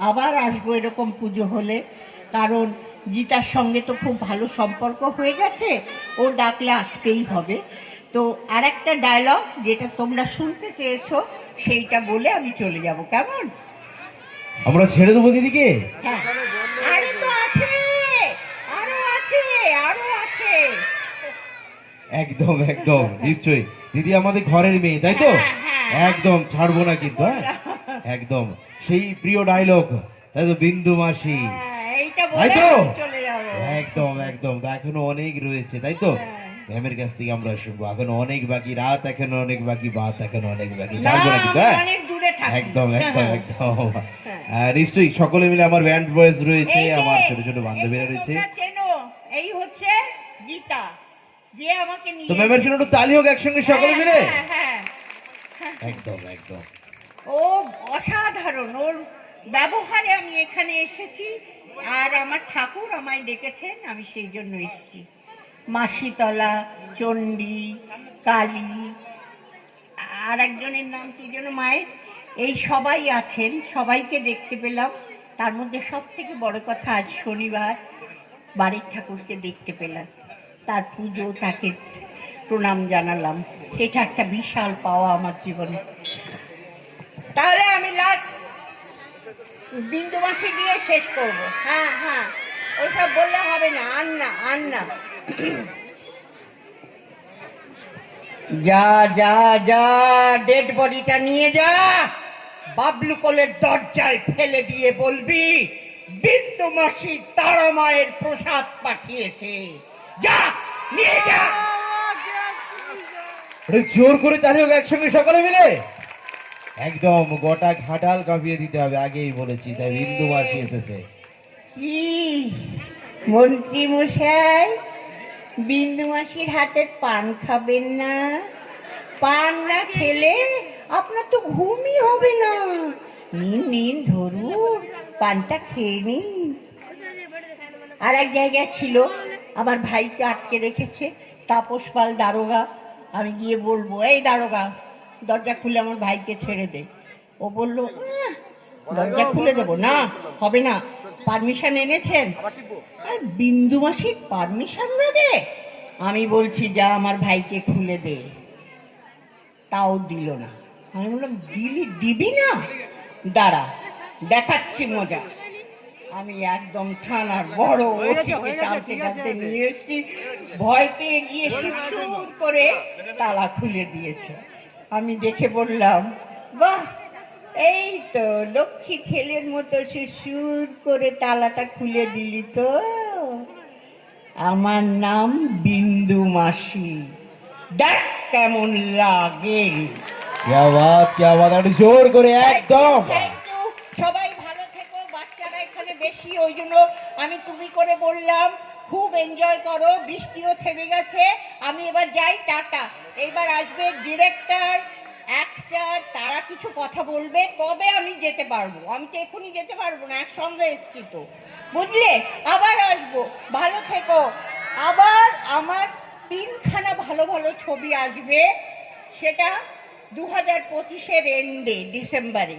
আবার আসবো এরকম পুজো হলে, কারণ গীতার সঙ্গে তো খুব ভালো সম্পর্ক হয়ে গেছে, ও ডাকলে আসতেই হবে। তো আর একটা ডায়লগ যেটা তোমরা শুনতে চেয়েছো সেইটা বলে আমি চলে যাব, কেমন? আমরা ছেড়ে দেবো দিদিকে? হ্যাঁ, আরে তো আছে, আরো আছে, আরো আছে। একদম একদম, নিশ্চয়ই। দিদি আমাদের ঘরের মেয়ে, তাই তো? হ্যাঁ, হ্যাঁ। একদম ছাড়বো না কিন্তু, হ্যাঁ একদম। সেই প্রিয় ডায়লগ, তাই তো, বিন্দু মাসি, এইটা তাই বলে তো? আমি চলে যাব। একদম একদম, এখনো অনেক রয়েছে, তাই তো? হ্যাঁ। ম্যামের কাছ থেকে আমরা শুনবো, এখনো অনেক বাকি, রাত এখনো অনেক বাকি, বাত এখনো অনেক বাকি, না, ছাড়বো না কিন্তু, আমি হ্যাঁ অনেক দূরে থাকি। একদম একদম একদম। হ্যাঁ। নিশ্চয়ই সকলে মিলে আমার ব্যান্ড বয়েজ রয়েছে, এই যে, আমার ছোট ছোট বান্ধবীরা এই যে রয়েছে। তোমরা চেনো, এই হচ্ছে গীতা, যে আমাকে তো নিয়ে ম্যামের জন্য একটু তালি হোক একসঙ্গে সকলে মিলে। হ্যাঁ, হ্যাঁ, হ্যাঁ। একদম একদম। ও অসাধারণ, ওর ব্যবহারে আমি এখানে এসেছি, আর আমার ঠাকুর আমায় ডেকেছেন, আমি সেই জন্য এসেছি। মাসিতলা, চণ্ডী, কালী, আর একজনের নাম কি যেন মায়ের, এই সবাই আছেন, সবাইকে দেখতে পেলাম। তার মধ্যে সব থেকে বড় কথা, আজ শনিবার বাড়ির ঠাকুরকে দেখতে পেলাম, তার পুজো, তাকে প্রণাম জানালাম, এটা একটা বিশাল পাওয়া আমার জীবনে। তাহলে আমি লাস্ট বিন্দু মাসি দিয়ে শেষ করব। হ্যাঁ হ্যাঁ, ওইসব বললে হবে না, আর না, আর না। যা যা যা, ডেড বডিটা নিয়ে যা, বাবলু কোলের দরজায় ফেলে দিয়ে বলবি বিন্দু মাসি তারা মায়ের প্রসাদ পাঠিয়েছে। যা, নিয়ে যা। জোর করে তালি হোক একসঙ্গে সকলে মিলে। একদম গোটা ঘাটাল কাঁপিয়ে দিতে হবে, আগেই বলেছি, তাই বিন্দু মাসি এসেছে। কি মন্ত্রী মশাই, বিন্দু মাসির হাতের পান খাবেন না? পান না খেলে আপনার তো ঘুমই হবে না। নিন নিন, ধরুন, পানটা খেয়ে নিন। আর এক জায়গায় ছিল, আমার ভাইকে আটকে রেখেছে তাপস পাল দারোগা। আমি গিয়ে বলবো, এই দারোগা, দরজা খুলে আমার ভাইকে ছেড়ে দে। ও বললো, দরজা খুলে দেবো না, হবে না, পারমিশন এনেছেন? আর বিন্দু মাসির পারমিশন না দে? আমি বলছি, যা আমার ভাইকে খুলে দে। তাও দিল না। আমি বললাম, দিবি না? দাঁড়া, দেখাচ্ছি মজা। আমি একদম থানার বড় ওসিকে টানতে টানতে নিয়ে এসেছি, ভয় পেয়ে গিয়ে সুর করে তালা খুলে দিয়েছে। আমি দেখে বললাম, বাহ, এই তো লক্ষ্মী ছেলের মতো সুর করে তালাটা খুলে দিলি তো। আমার নাম বিন্দু মাসি, দেখ কেমন লাগে। क्या बात, একটু জোর করে একদম। Thank you. সবাই ভালো থেকো, বাচ্চারা এখানে বেশি, ওই জন্য আমি তুমি করে বললাম। খুব এনজয় করো, বৃষ্টিও থেমে গেছে। আমি এবার যাই, টাটা। এবার আসবে ডিরেক্টর, অ্যাক্টর, তারা কিছু কথা বলবে, তবে আমি যেতে পারবো। আমি তো এখনই যেতে পারবো না, একসঙ্গে এসছি তো, বুঝলে? আবার আসবো, ভালো থেকো। আবার আমার 3খানা ভালো ভালো ছবি আসবে, সেটা 2025-এর এন্ডে, ডিসেম্বরে।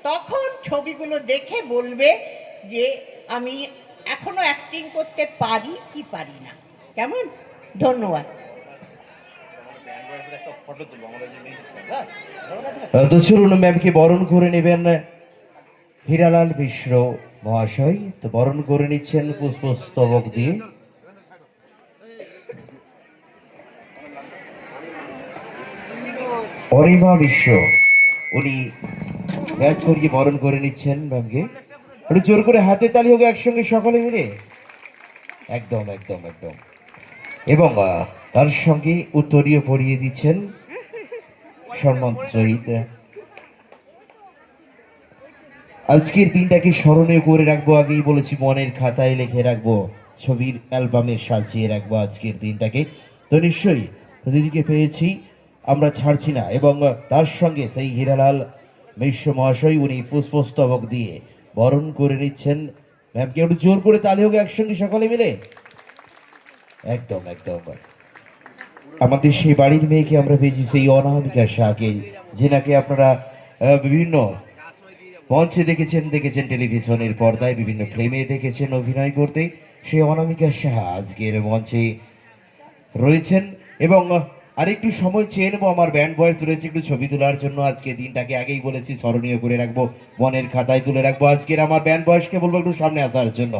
তখন ছবিগুলো দেখে বলবে যে আমি এখনো অ্যাক্টিং করতে পারি কি পারি না, কেমন? ধন্যবাদ। তো চলুন, ম্যামকে বরণ করে নেবেন হীরালাল মিশ্র মহাশয়। তো বরণ করে নিচ্ছেন পুষ্পস্তবক দিয়ে। অরিমা বিশ্ব, উনি ব্যাগ করিয়ে বরণ করে নিচ্ছেন ম্যামকে। একটু জোর করে হাতে তালি হোক একসঙ্গে সকলে মিলে। একদম একদম একদম। এবং তার সঙ্গে উত্তরীয় পরিয়ে দিচ্ছেন সম্মান সহিত। আজকের দিনটাকে স্মরণীয় করে রাখবো, আগেই বলেছি, মনের খাতায় লিখে রাখবো, ছবির অ্যালবামে সাজিয়ে রাখবো আজকের দিনটাকে। তো নিশ্চয়ই দিদিকে পেয়েছি, আমরা ছাড়ছি না। এবং তার সঙ্গে সেই হীরালাল মিশ্র মহাশয়, উনি পুষ্পস্তবক দিয়ে বরণ করে নিচ্ছেন ম্যামকে। একটু জোর করে তালি হোক একসঙ্গে সকলে মিলে। একদম একদম। আমাদের সেই বাড়ির মেয়েকে আমরা পেয়েছি, সেই অনামিকা শাহকে, যেনাকে আপনারা বিভিন্ন মঞ্চে দেখেছেন টেলিভিশনের পর্দায় বিভিন্ন ফিল্মে দেখেছেন অভিনয় করতে, সেই অনামিকা সাহা আজকের মঞ্চে রয়েছেন। এবং আরেকটু সময় চেয়ে নেবো, আমার ব্যান্ড বয়স রয়েছে একটু ছবি তোলার জন্য। আজকে দিনটাকে আগেই বলেছি স্মরণীয় করে রাখবো, মনের খাতায় তুলে রাখবো। আজকের আমার ব্যান্ড বয়সকে বলবো একটু সামনে আসার জন্য,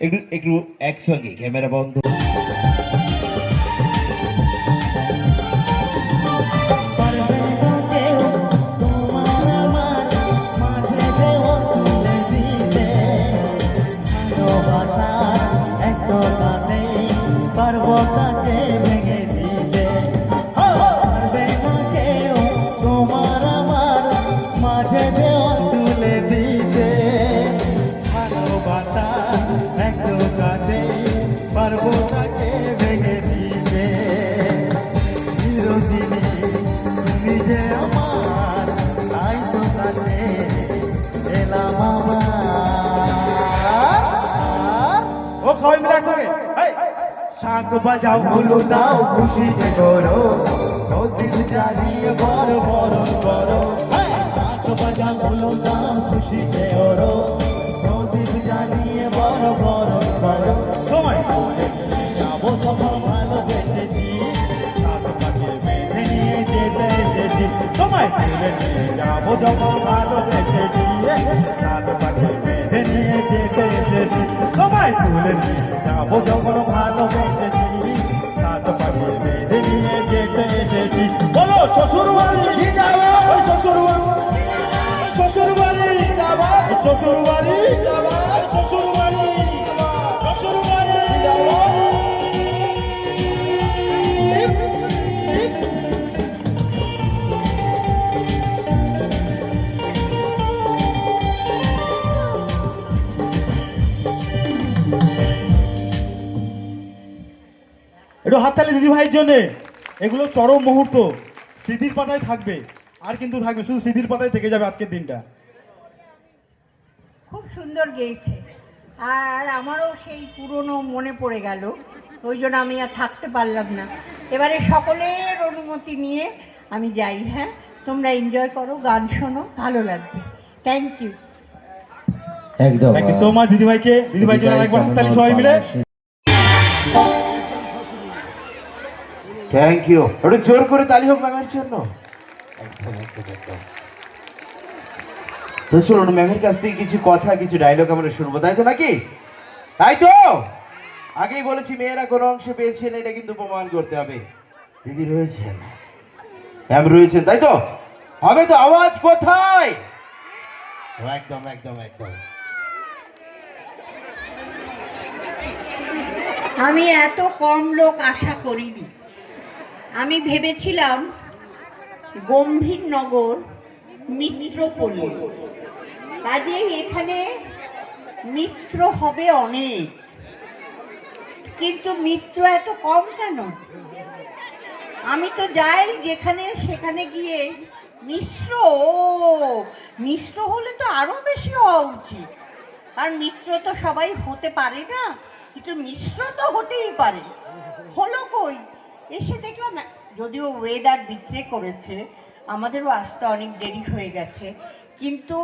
একটু একটু একসঙ্গে ক্যামেরা বন্ধ। সবাই মিলে একসঙ্গে শাঁখ বাজাও গুলো দাও খুশিতে করো নদীর জ্বালিয়ে বড় বড় করো। শাঁখ বাজাও গুলো দাও খুশিতে করো নদীর জ্বালিয়ে বড় বড় করো। সময় যাবো তখন ভালোবেসেছি শাঁখ পাখি বেঁধে নিয়ে যেতে এসেছি। সময় যাবো যখন ভালোবেসেছি শাঁখ পাখি বেঁধে নিয়ে যেতে এসেছি। সবাই তুলে যাবো যখন ভালোবেসেছি সাত পাখি বেঁধে নিয়ে যেতে এসেছি। বলো শ্বশুর বাড়ি ওই শ্বশুর শ্বশুর বাড়ি শ্বশুর বাড়ি শ্বশুর বাড়ি শ্বশুর বাড়ি একটু হাততালি দিদি ভাইয়ের জন্য। এগুলো চরম মুহূর্ত, স্মৃতির পাতায় থাকবে, আর কিন্তু থাকবে শুধু স্মৃতির পাতায় থেকে যাবে আজকের দিনটা। খুব সুন্দর গেয়েছে, আর আমারও সেই পুরনো মনে পড়ে গেল, ওই জন্য আমি আর থাকতে পারলাম না। এবারে সকলের অনুমতি নিয়ে আমি যাই। হ্যাঁ, তোমরা এনজয় করো, গান শোনো, ভালো লাগবে। Thank you. একদম থ্যাংক ইউ সো মাচ দিদিভাইকে। দিদিভাইকে একবার হাততালি সবাই মিলে। থ্যাংক ইউ, একটু জোর করে তালি হোক ম্যামের জন্য। তো শুনুন, ম্যামের কাছ থেকে কিছু কথা, কিছু ডায়লগ আমরা শুনবো, তাই তো নাকি? তাই তো আগেই বলেছি, মেয়েরা কোনো অংশে পেয়েছেন এটা কিন্তু প্রমাণ করতে হবে। দিদি রয়েছেন, ম্যাম রয়েছেন, তাই তো হবে তো? আওয়াজ কোথায়? একদম একদম একদম। আমি এত কম লোক আশা করিনি। আমি ভেবেছিলাম গম্ভীরনগর মিত্রপল্লী, কাজেই এখানে মিত্র হবে অনেক, কিন্তু মিত্র এত কম কেন? আমি তো যাই যেখানে, সেখানে গিয়ে মিশ্র মিশ্র হলে তো আরো বেশি হওয়া উচিত। আর মিত্র তো সবাই হতে পারে না, কিন্তু মিশ্র তো হতেই পারে। হলো কই? এসে দেখলাম, যদিও ওয়েদার বিট্রে করেছে, আমাদেরও আসতে অনেক দেরি হয়ে গেছে, কিন্তু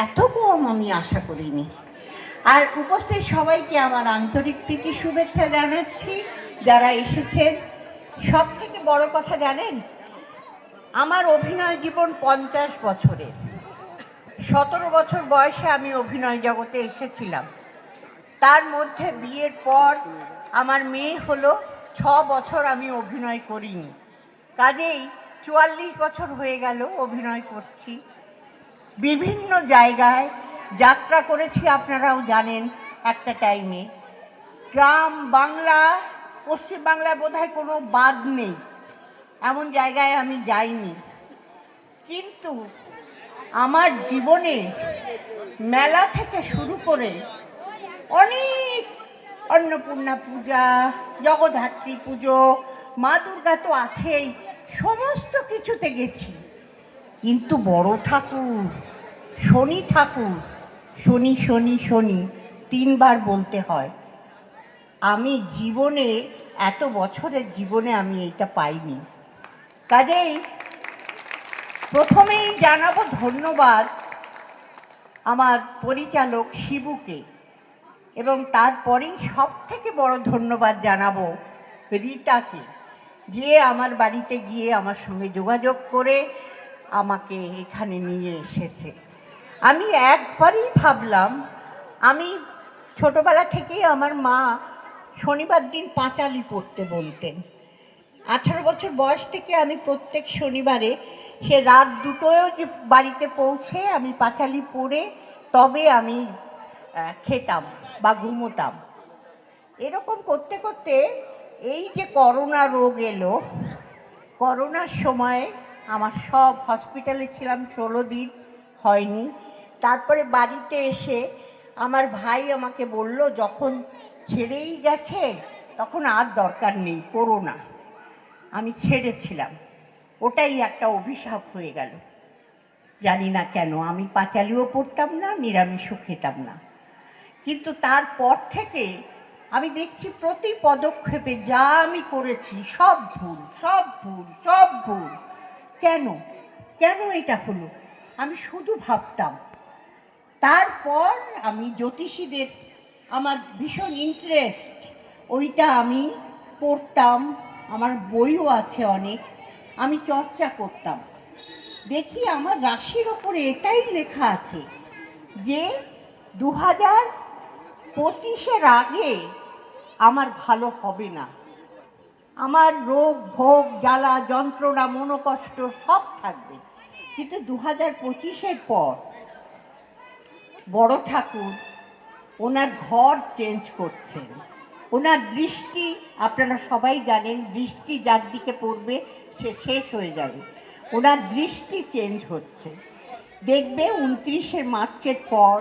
এত কম আমি আশা করিনি। আর উপস্থিত সবাইকে আমার আন্তরিক প্রীতি শুভেচ্ছা জানাচ্ছি, যারা এসেছেন। সব থেকে বড় কথা জানেন, আমার অভিনয় জীবন 50 বছরের। 17 বছর বয়সে আমি অভিনয় জগতে এসেছিলাম। তার মধ্যে বিয়ের পর আমার মেয়ে হলো, 6 বছর আমি অভিনয় করিনি। কাজেই 44 বছর হয়ে গেল অভিনয় করছি। বিভিন্ন জায়গায় যাত্রা করেছি, আপনারাও জানেন। একটা টাইমে গ্রাম বাংলা, পশ্চিমবাংলায় বোধহয় কোনো বাদ নেই, এমন জায়গায় আমি যাইনি। কিন্তু আমার জীবনে মেলা থেকে শুরু করে অনেক, অন্নপূর্ণা পূজা, জগদ্ধাত্রী পুজো, মা দুর্গা তো আছেই, সমস্ত কিছুতে গেছি। কিন্তু বড় ঠাকুর, শনি ঠাকুর, শনি শনি শনি 3 বার বলতে হয়। আমি জীবনে, এত বছরের জীবনে আমি এটা পাইনি। কাজেই প্রথমেই জানাবো ধন্যবাদ আমার পরিচালক শিবুকে, এবং তারপরেই সব থেকে বড় ধন্যবাদ জানাবো রীতাকে, যে আমার বাড়িতে গিয়ে আমার সঙ্গে যোগাযোগ করে আমাকে এখানে নিয়ে এসেছে। আমি একবারই ভাবলাম, আমি ছোটবেলা থেকেই আমার মা শনিবার দিন পাঁচালি পড়তে বলতেন। 18 বছর বয়স থেকে আমি প্রত্যেক শনিবারে সে রাত দুটোয়ও যে বাড়িতে পৌঁছে আমি পাঁচালি পড়ে তবে আমি খেতাম বা ঘুমোতাম। এরকম করতে করতে এই যে করোনা রোগ এলো, করোনার সময় আমার সব হসপিটালে ছিলাম 16 দিন, হয়নি। তারপরে বাড়িতে এসে আমার ভাই আমাকে বলল, যখন ছেড়েই গেছে তখন আর দরকার নেই, করোনা। আমি ছেড়েছিলাম, ওটাই একটা অভিশাপ হয়ে গেল। জানি না কেন, আমি পাঁচালিও পড়তাম না, নিরামিষও খেতাম না। কিন্তু তারপর থেকে আমি দেখছি প্রতি পদক্ষেপে যা আমি করেছি সব ভুল, সব ভুল, সব ভুল। কেন কেন এটা হলো, আমি শুধু ভাবতাম। তারপর আমি জ্যোতিষীদের, আমার ভীষণ ইন্টারেস্ট, ওইটা আমি পড়তাম, আমার বইও আছে অনেক, আমি চর্চা করতাম। দেখি আমার রাশির ওপরে এটাই লেখা আছে যে 2025-এর আগে আমার ভালো হবে না, আমার রোগ ভোগ জ্বালা যন্ত্রণা মনোকষ্ট সব থাকবে। কিন্তু 2025-এর পর বড় ঠাকুর ওনার ঘর চেঞ্জ করছেন, ওনার দৃষ্টি, আপনারা সবাই জানেন দৃষ্টি যার দিকে পড়বে সে শেষ হয়ে যাবে। ওনার দৃষ্টি চেঞ্জ হচ্ছে, দেখবে 29শে মার্চের পর।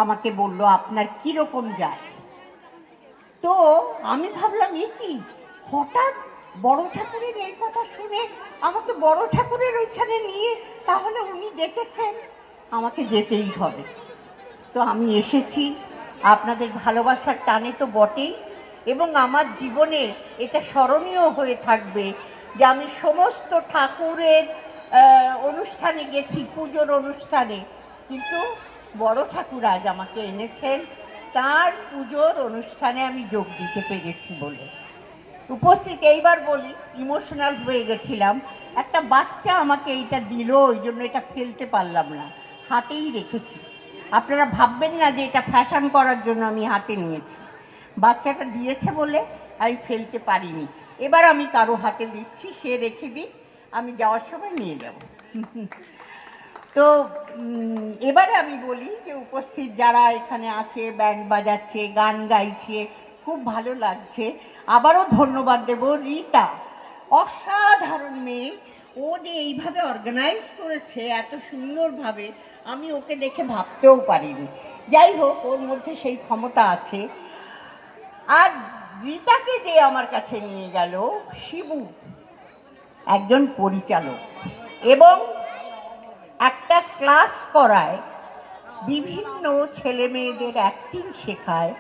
আমাকে বলল আপনার কীরকম যায়। তো আমি ভাবলাম এ কি, হঠাৎ বড় ঠাকুরের এই কথা শুনে আমাকে বড় ঠাকুরের ওইখানে নিয়ে, তাহলে উনি দেখেছেন, আমাকে যেতেই হবে। তো আমি এসেছি, আপনাদের ভালোবাসার টানে তো বটেই, এবং আমার জীবনে এটা স্মরণীয় হয়ে থাকবে যে আমি সমস্ত ঠাকুরের অনুষ্ঠানে গেছি, পুজোর অনুষ্ঠানে, কিন্তু বড় ঠাকুর আজ আমাকে এনেছেন তার পুজোর অনুষ্ঠানে আমি যোগ দিতে পেরেছি বলে। উপস্থিত, এইবার বলি, ইমোশনাল হয়ে গেছিলাম। একটা বাচ্চা আমাকে এইটা দিল, ওই জন্য এটা ফেলতে পারলাম না, হাতেই রেখেছি। আপনারা ভাববেন না যে এটা ফ্যাশন করার জন্য আমি হাতে নিয়েছি, বাচ্চাটা দিয়েছে বলে আমি ফেলতে পারিনি। এবার আমি কারো হাতে দিচ্ছি, সে রেখে দিই, আমি যাওয়ার সময় নিয়ে যাব। তো এবারে আমি বলি যে উপস্থিত যারা এখানে আছে, ব্যান্ড বাজাচ্ছে, গান গাইছে, খুব ভালো লাগছে। আবারও ধন্যবাদ দেব রীতা, অসাধারণ মেয়ে। ও যে এইভাবে অর্গানাইজ করেছে এত সুন্দরভাবে, আমি ওকে দেখে ভাবতেও পারিনি। যাই হোক, ওর মধ্যে সেই ক্ষমতা আছে। আর রীতাকে যে আমার কাছে নিয়ে গেল শিবু, একজন পরিচালক, এবং একটা ক্লাস করায়, বিভিন্ন ছেলে মেয়েদের অ্যাক্টিং শেখায়।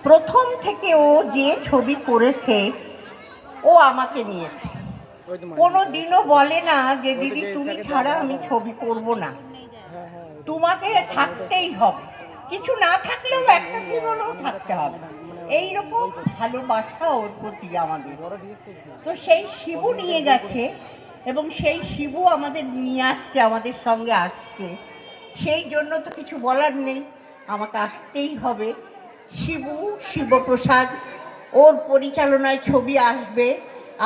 প্রথম থেকে ও যে ছবি করেছে ও আমাকে নিয়েছে, কোনো দিনও বলে না যে দিদি তুমি ছাড়া আমি ছবি করব না, তোমাকে থাকতেই হবে, কিছু না থাকলেও একটা সিনেমাও থাকতে হবে, এইরকম ভালোবাসা ওর প্রতি আমাদের। তো সেই শিবু নিয়ে গেছে, এবং সেই শিবু আমাদের নিয়ে আসছে, আমাদের সঙ্গে আসছে, সেই জন্য তো কিছু বলার নেই, আমাকে আসতেই হবে। শিবু, শিবপ্রসাদ, ওর পরিচালনায় ছবি আসবে,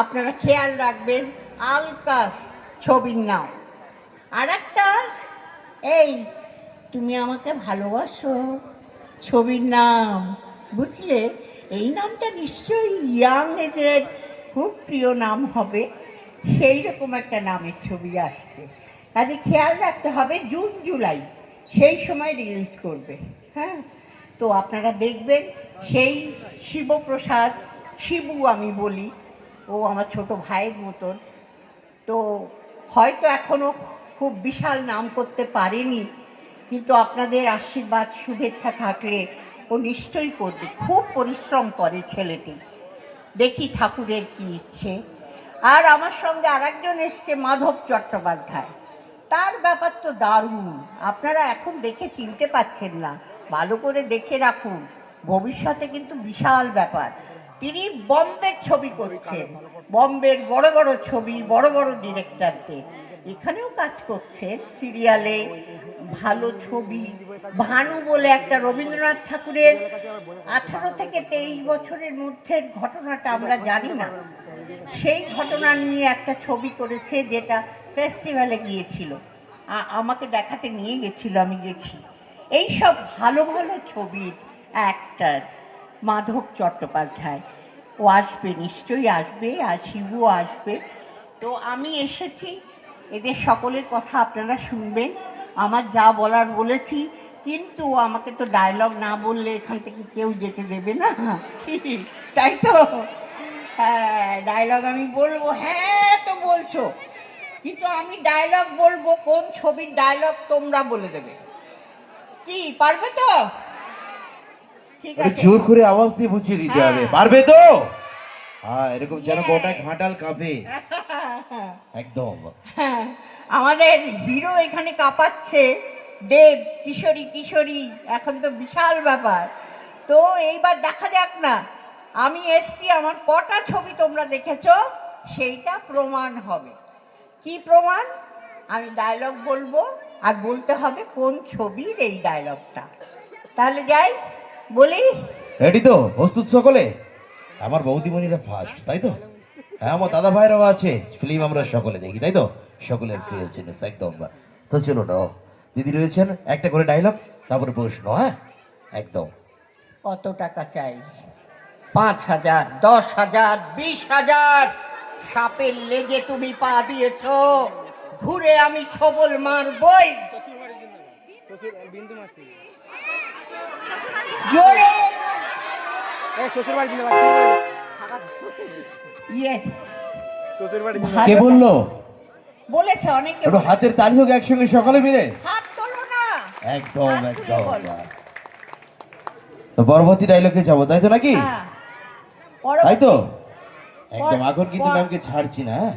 আপনারা খেয়াল রাখবেন, আলকাস ছবির নাম। আর একটা, এই তুমি আমাকে ভালোবাসো ছবির নাম, বুঝলে? এই নামটা নিশ্চয়ই ইয়াং এদের খুব প্রিয় নাম হবে, সেই রকম একটা নামের ছবি আসছে, কাজে খেয়াল রাখতে হবে। জুন জুলাই সেই সময় রিলিজ করবে। হ্যাঁ, তো আপনারা দেখবেন। সেই শিবপ্রসাদ, শিবু আমি বলি, ও আমার ছোট ভাইয়ের মতন। তো হয়তো এখনও খুব বিশাল নাম করতে পারেনি, কিন্তু আপনাদের আশীর্বাদ শুভেচ্ছা থাকলে ও নিশ্চয়ই করবে। খুব পরিশ্রম করে ছেলেটি, দেখি ঠাকুরের কি ইচ্ছে। আর আমার সঙ্গে আরেকজন এসছে, মাধব চট্টোপাধ্যায়, তার ব্যাপার তো দারুণ। আপনারা এখন দেখে চিনতে পাচ্ছেন না, ভালো করে দেখে রাখুন, ভবিষ্যতে কিন্তু বিশাল ব্যাপার। তিনি বম্বের ছবি করছেন, বম্বের বড় বড় ছবি, বড় বড় ডিরেক্টরদের। এখানেও কাজ করছেন সিরিয়ালে, ভালো ছবি। ভানু বলে একটা রবীন্দ্রনাথ ঠাকুরের 18 থেকে 23 বছরের মধ্যের ঘটনাটা আমরা জানি না, সেই ঘটনা নিয়ে একটা ছবি করেছে, যেটা ফেস্টিভ্যালে গিয়েছিল, আমাকে দেখাতে নিয়ে গেছিল, আমি গেছি। এইসব ভালো ভালো ছবির অ্যাক্টর মাধব চট্টোপাধ্যায়, ও আসবে, নিশ্চয়ই আসবে, আর শিবও আসবে। তো আমি এসেছি, এদের সকলের কথা আপনারা শুনবেন, আমার যা বলার বলেছি, কিন্তু আমাকে তো ডায়লগ না বললে এখান থেকে কেউ যেতে দেবে না, কি তাই তো? হ্যাঁ, ডায়লগ আমি বলবো। হ্যাঁ তো বলছো, কিন্তু আমি ডায়লগ বলবো, কোন ছবির ডায়লগ তোমরা বলে দেবে। কি পারবে তো? ঠিক আরে আছে। জোর করে আওয়াজ দিয়ে বুঝিয়ে দিতে হবে, পারবে তো? হ্যাঁ, এরকম যেন গোটা ঘাটাল কাঁপে একদম। হ্যাঁ, আমাদের হিরো এখানে কাঁপাচ্ছে, দেব, কিশোরী কিশোরী, এখন তো বিশাল ব্যাপার। তো এইবার দেখা যাক না, আমি এসছি, আমার কটা ছবি তোমরা দেখেছো সেইটা প্রমাণ হবে। কি প্রমাণ? আমি ডায়লগ বলবো, আর বলতে হবে কোন ছবির এই ডায়লগটা। তাহলে যাই, বলি। রেডি তো? প্রস্তুত সকলে? আমার বৌদিমণিরা ফার্স্ট, তাই তো? হ্যাঁ, আমার দাদা ভাইরাও আছে, ফিল্ম আমরা সকলে দেখি, তাই তো? সকলের প্রিয় জিনিস একদম। তো চলো না, দিদি রয়েছেন, একটা করে ডায়লগ, তারপরে প্রশ্ন। হ্যাঁ, একদম। কত টাকা চাই? 5,000, 10,000, 20,000। সাপের লেজে তুমি পা দিয়েছ, ঘুরে আমি ছবল মারবই। জোরে। ইয়েস, কে বললো? বলেছে অনেকে। একটু হাতের তালি হোক একসঙ্গে সকলে মিলে। হাত তোলো না। একদম হাত তুলে একদম। বলো। তো পরবর্তী ডায়লগে যাবো, তাই তো নাকি? হ্যাঁ, তাই তো? পরবর্তী- একদম। এখন কিন্তু পর- ম্যামকে ছাড়ছি না, হ্যাঁ?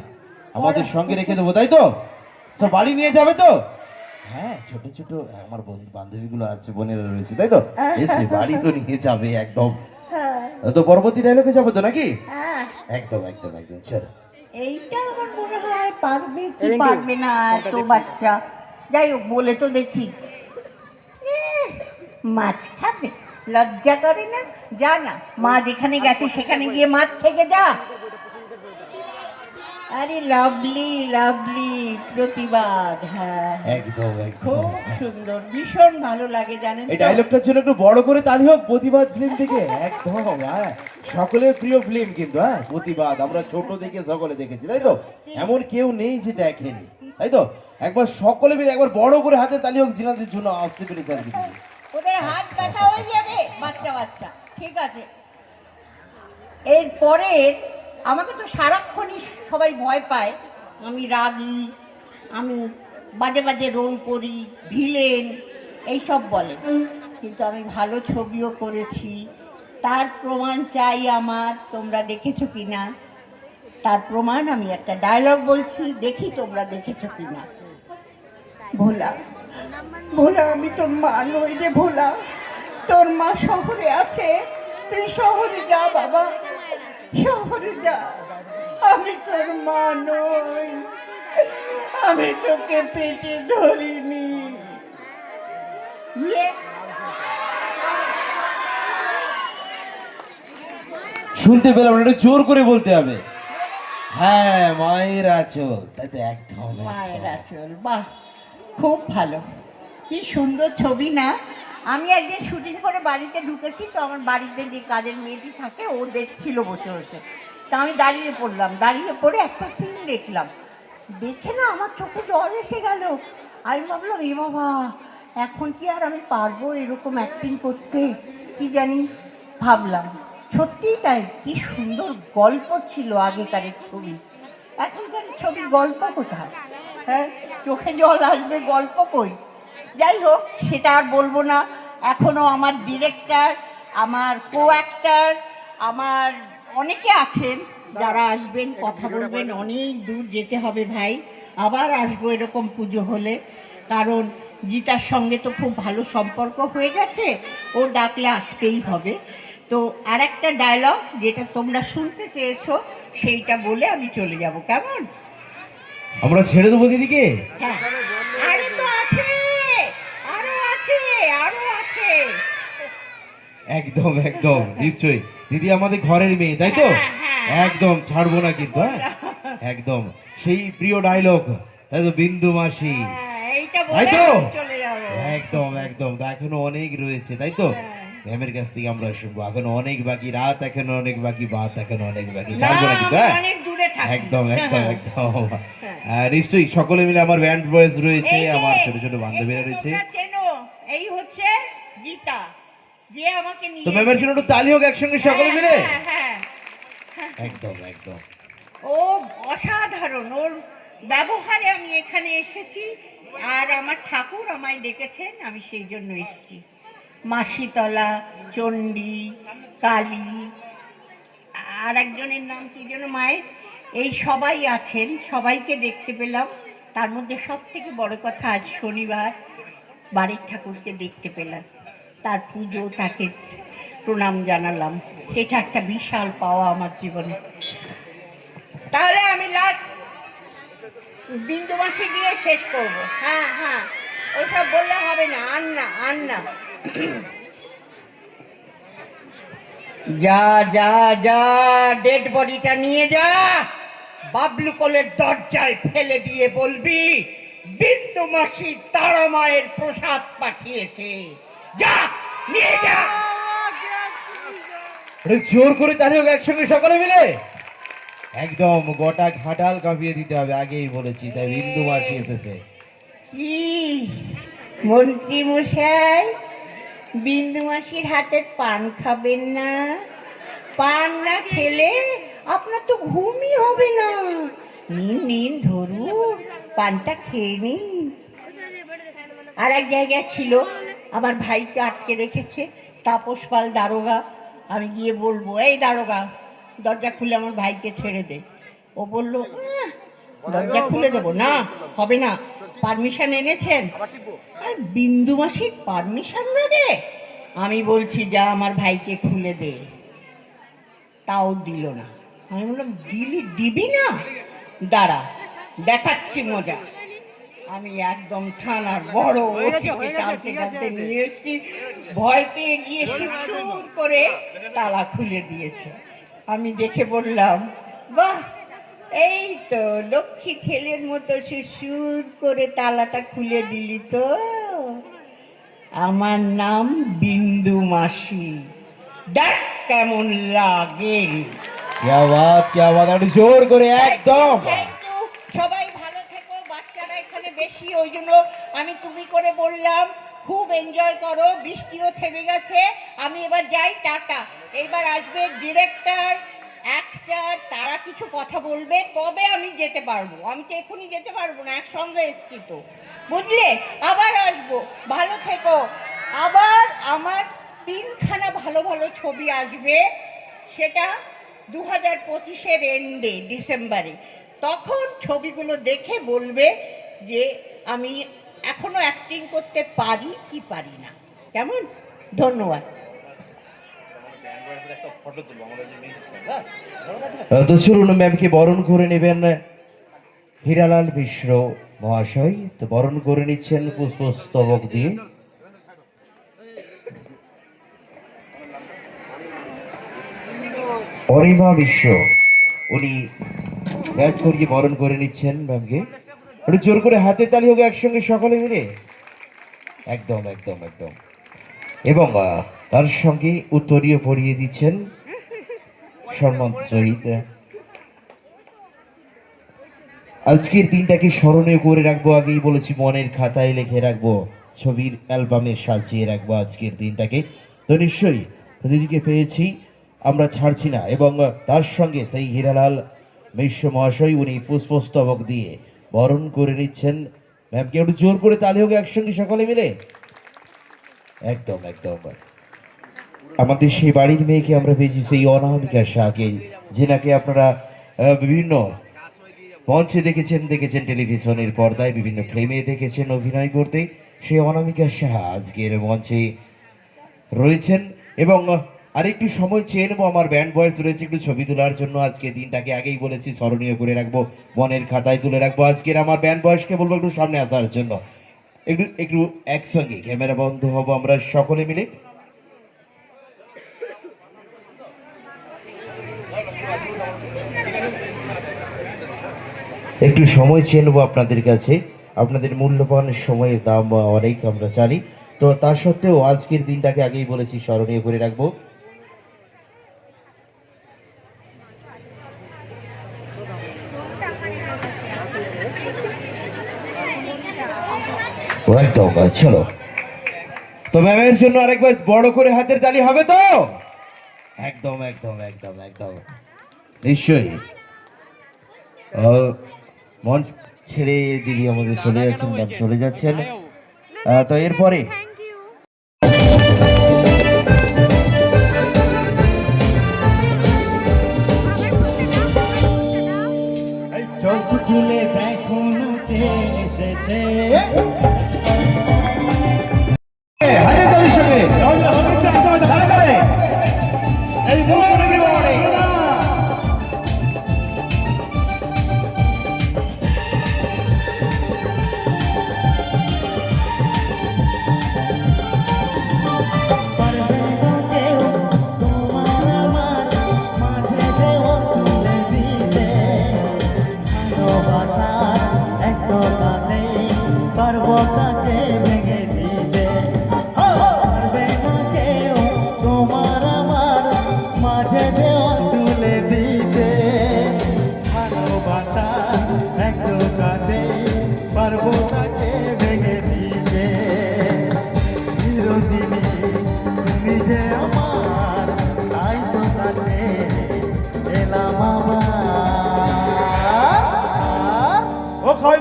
আমাদের সঙ্গে রেখে দেবো, তাই তো? সব বাড়ি নিয়ে যাবে তো? হ্যাঁ, ছোট ছোট আমার বান্ধবীগুলো আছে, বোনেরা রয়েছে, তাই তো? এসে বাড়ি তো নিয়ে যাবে একদম। হ্যাঁ, তো পরবর্তী ডায়লগে যাবো তো নাকি? হ্যাঁ। একদম একদম একদম, চলো। এইটা আমার মনে হয় পারবে কি পারবে না, এত বাচ্চা। যাই হোক, বলে তো দেখি। মাছ খাবে, লজ্জা করে না? যা না, মা যেখানে গেছে সেখানে গিয়ে মাছ খেয়ে যা। আরে লাভলি লাভলি প্রতিবাদ। হ্যাঁ, একদম একদম। খুব সুন্দর, ভীষণ ভালো লাগে জানেন এই তো? ডায়লগটার জন্য একটু বড় করে তালি হোক প্রতিবাদ ফিল্ম থেকে একদম। হ্যাঁ, সকলের প্রিয় ফিল্ম কিন্তু, হ্যাঁ, প্রতিবাদ আমরা ছোট থেকে সকলে দেখেছি, তাই তো? এমন কেউ নেই যে দেখেনি, তাই তো? একবার সকলে মিলে একবার বড় করে হাতে তালি হোক জিনাদের জন্য, আসতে পেরে থাকবে। ওদের হাত ব্যথা হয়ে যাবে, বাচ্চা বাচ্চা। ঠিক আছে, এরপরে আমাকে তো সারাক্ষণই সবাই ভয় পায়, আমি রাগী, আমি বাজে বাজে রোল করি, ভিলেন, এইসব বলে। কিন্তু আমি ভালো ছবিও করেছি, তার প্রমাণ চাই আমার। তোমরা দেখেছো কি না তার প্রমাণ আমি একটা ডায়লগ বলছি, দেখি তোমরা দেখেছো কি না। ভোলা, ভোলা, আমি তোর মা নই রে ভোলা। তোর মা শহরে আছে, তুই শহরে যা বাবা, শহরে যা। আমি তোর মা নই, আমি তোকে পেটে ধরিনি। ইয়ে, শুনতে পেলাম না, একটু জোর করে বলতে হবে। হ্যাঁ, মায়ের আঁচল, তাই তো? একদম মায়ের আঁচল, বাহ, খুব ভালো, কি সুন্দর ছবি না? আমি একদিন শুটিং করে বাড়িতে ঢুকেছি, তো আমার বাড়িতে যে কাজের মেয়েটি থাকে ও দেখছিল বসে বসে। তা আমি দাঁড়িয়ে পড়লাম, দাঁড়িয়ে পড়ে একটা সিন দেখলাম, দেখে না আমার চোখে জল এসে গেল। আমি ভাবলাম, এ বাবা, এখন কি আর আমি পারবো এরকম অ্যাক্টিং করতে? কি জানি, ভাবলাম সত্যিই তাই, কি সুন্দর গল্প ছিল আগেকারের ছবি। এখনকার ছবির গল্প কোথায়? হ্যাঁ, চোখে জল আসবে, গল্প কই? যাই হোক, সেটা আর বলবো না। এখনও আমার ডিরেক্টর, আমার কো অ্যাক্টর, আমার অনেকে আছেন যারা আসবেন, কথা বলবেন। অনেক দূর যেতে হবে ভাই, আবার আসবো এরকম পুজো হলে, কারণ গীতার সঙ্গে তো খুব ভালো সম্পর্ক হয়ে গেছে, ও ডাকলে আসতেই হবে। তো আর একটা ডায়লগ যেটা তোমরা শুনতে চেয়েছো সেইটা বলে আমি চলে যাব, কেমন? আমরা ছেড়ে দেবো দিদিকে? হ্যাঁ, আরে তো আছে, আরো আছে, আরো আছে। একদম একদম, নিশ্চয়ই। দিদি আমাদের ঘরের মেয়ে, তাই তো? হ্যাঁ, হ্যাঁ। একদম ছাড়বো না কিন্তু, হ্যাঁ একদম। সেই প্রিয় ডায়লগ, তাই তো, বিন্দু মাসি, এইটা তাই বলে তো? আমি চলে যাবো। একদম একদম। তো এখনো অনেক রয়েছে, তাই তো? হ্যাঁ। ম্যামের কাছ থেকে আমরা শুনবো, এখনো অনেক বাকি, রাত এখনো অনেক বাকি, বাত এখনো অনেক বাকি, না, ছাড়বো না কিন্তু, হ্যাঁ অনেক দূরে থাকি। একদম একদম হ্যাঁ। একদম। হ্যাঁ। নিশ্চয়ই সকলে মিলে, আমার ব্যান্ড বয়েজ রয়েছে, এই যে, আমার ছোট ছোট বান্ধবীরা এই যে রয়েছে। তোমরা চেনো, এই হচ্ছে গীতা, যে আমাকে নিয়ে তো ম্যামের জন্য একটু তালি হোক একসঙ্গে সকলে মিলে। হ্যাঁ, হ্যাঁ। একদম একদম। ও অসাধারণ, ওর ব্যবহারে আমি এখানে এসেছি, আর আমার ঠাকুর আমায় ডেকেছেন, আমি সেই জন্য এসেছি। মাসিতলা, চণ্ডী, কালী, আর একজনের নাম কি যেন মায়ের, এই সবাই আছেন, সবাইকে দেখতে পেলাম। তার মধ্যে সব থেকে বড় কথা, আজ শনিবার বাড়ির ঠাকুরকে দেখতে পেলাম, তার পুজো, তাকে প্রণাম জানালাম, এটা একটা বিশাল পাওয়া আমার জীবনে। তাহলে আমি লাস্ট বিন্দু মাসি দিয়ে শেষ করব। হ্যাঁ হ্যাঁ, ওইসব বললে হবে না, আর না, আর না। যা যা যা, ডেড বডিটা নিয়ে যা, বাবলু কোলের দরজায় ফেলে দিয়ে বলবি বিন্দু মাসি তারা মায়ের প্রসাদ পাঠিয়েছে। যা, নিয়ে যা। একটু জোর করে তালি হোক একসঙ্গে সকলে মিলে। একদম গোটা ঘাটাল কাঁপিয়ে দিতে হবে, আগেই বলেছি, তাই বিন্দু মাসি এসেছে। কি মন্ত্রী মশাই, বিন্দু মাসির হাতের পান খাবেন না? পান না খেলে আপনার তো ঘুমই হবে না। নিন নিন, ধরুন, পানটা খেয়ে নিন। আর এক জায়গায় ছিল, আমার ভাইকে আটকে রেখেছে তাপস পাল দারোগা। আমি গিয়ে বলবো, এই দারোগা, দরজা খুলে আমার ভাইকে ছেড়ে দে। ও বললো, দরজা খুলে দেবো না, হবে না, পারমিশন এনেছেন? আর বিন্দু মাসির পারমিশন না রে। আমি বলছি, যা আমার ভাইকে খুলে দে, তাও দিল না। আমি বললাম, দিবি না? দাঁড়া, দেখাচ্ছি মজা। আমি একদম থানার বড় ওসিকে টানতে টানতে নিয়ে এসেছি, ভয় পেয়ে গিয়ে সুর করে তালা খুলে দিয়েছে। আমি দেখে বললাম, বাহ, এই তো লক্ষ্মী ছেলের মতো সুর করে তালাটা খুলে দিলি তো। আমার নাম বিন্দু মাসি, দেখ কেমন লাগে। क्या बात, একটু জোর করে একদম। Thank you. সবাই ভালো থেকো, বাচ্চারা এখানে বেশি, ওই জন্য আমি তুমি করে বললাম। খুব এনজয় করো, বৃষ্টিও থেমে গেছে। আমি এবার যাই, টাটা। এইবার আসবে ডিরেক্টর, অ্যাক্টর, তারা কিছু কথা বলবে, তবে আমি যেতে পারবো। আমি তো এখনই যেতে পারবো না, একসঙ্গে এসছি তো, বুঝলে? আবার আসবো, ভালো থেকো। আবার আমার 3খানা ভালো ভালো ছবি আসবে, সেটা 2025-এর এন্ডে, ডিসেম্বরে। তখন ছবিগুলো দেখে বলবে যে আমি এখনো অ্যাক্টিং করতে পারি কি পারি না, কেমন? ধন্যবাদ। তো চলুন, ম্যামকে বরণ করে নেবেন হীরালাল মিশ্র মহাশয়। তো বরণ করে নিচ্ছেন পুষ্পস্তবক দিয়ে। অরিমা মিশ্র, উনি ব্যাচ করিয়ে বরণ করে নিচ্ছেন ম্যামকে। একটু জোর করে হাতের তালি হোক একসঙ্গে সকলে মিলে। একদম একদম একদম। এবং তার সঙ্গে উত্তরীয় পরিয়ে দিচ্ছেন সম্মান সহিত। আজকের দিনটাকে স্মরণীয় করে রাখবো, আগেই বলেছি, মনের খাতায় লিখে রাখবো, ছবির অ্যালবামে সাজিয়ে রাখবো আজকের দিনটাকে। তো নিশ্চয়ই দিদিকে পেয়েছি, আমরা ছাড়ছি না। এবং তার সঙ্গে সেই হীরালাল মিশ্র মহাশয়, উনি পুষ্পস্তবক দিয়ে বরণ করে নিচ্ছেন ম্যামকে। একটু জোর করে তালি হোক একসঙ্গে সকলে মিলে। একদম একদম। আমাদের সেই বাড়ির মেয়েকে আমরা পেয়েছি, সেই অনামিকা শাহকে, যেনাকে আপনারা বিভিন্ন মঞ্চে দেখেছেন টেলিভিশনের পর্দায় বিভিন্ন ফিল্মে দেখেছেন অভিনয় করতে, সে অনামিকা সাহা আজকের মঞ্চে রয়েছেন। এবং আরেকটু সময় চেয়ে নেবো, আমার ব্যান্ড বয়েস রয়েছে একটু ছবি তোলার জন্য। আজকে দিনটাকে আগেই বলেছি স্মরণীয় করে রাখবো, মনের খাতায় তুলে রাখবো। আজকের আমার ব্যান্ড বয়েসকে বলবো একটু সামনে আসার জন্য, একটু একটু একসঙ্গে ক্যামেরা বন্ধ হবো আমরা সকলে মিলে। একটু সময় চেয়ে নেবো আপনাদের কাছে, আপনাদের মূল্যবান সময়ের দাম অনেক আমরা জানি, তো তা সত্ত্বেও আজকের দিনটাকে আগেই বলেছি স্মরণীয় করে রাখবো। একদম চলো, তো ম্যামের জন্য আরেকবার বড় করে হাতের তালি হবে তো? একদম একদম একদম একদম নিশ্চয়ই। মঞ্চ ছেড়ে দিদি আমাদের চলে যাচ্ছেন, ম্যাম চলে যাচ্ছেন। তো এরপরে চোখ খুলে দেখো না কে এসেছে। হাতের তালির সঙ্গে এই সবাই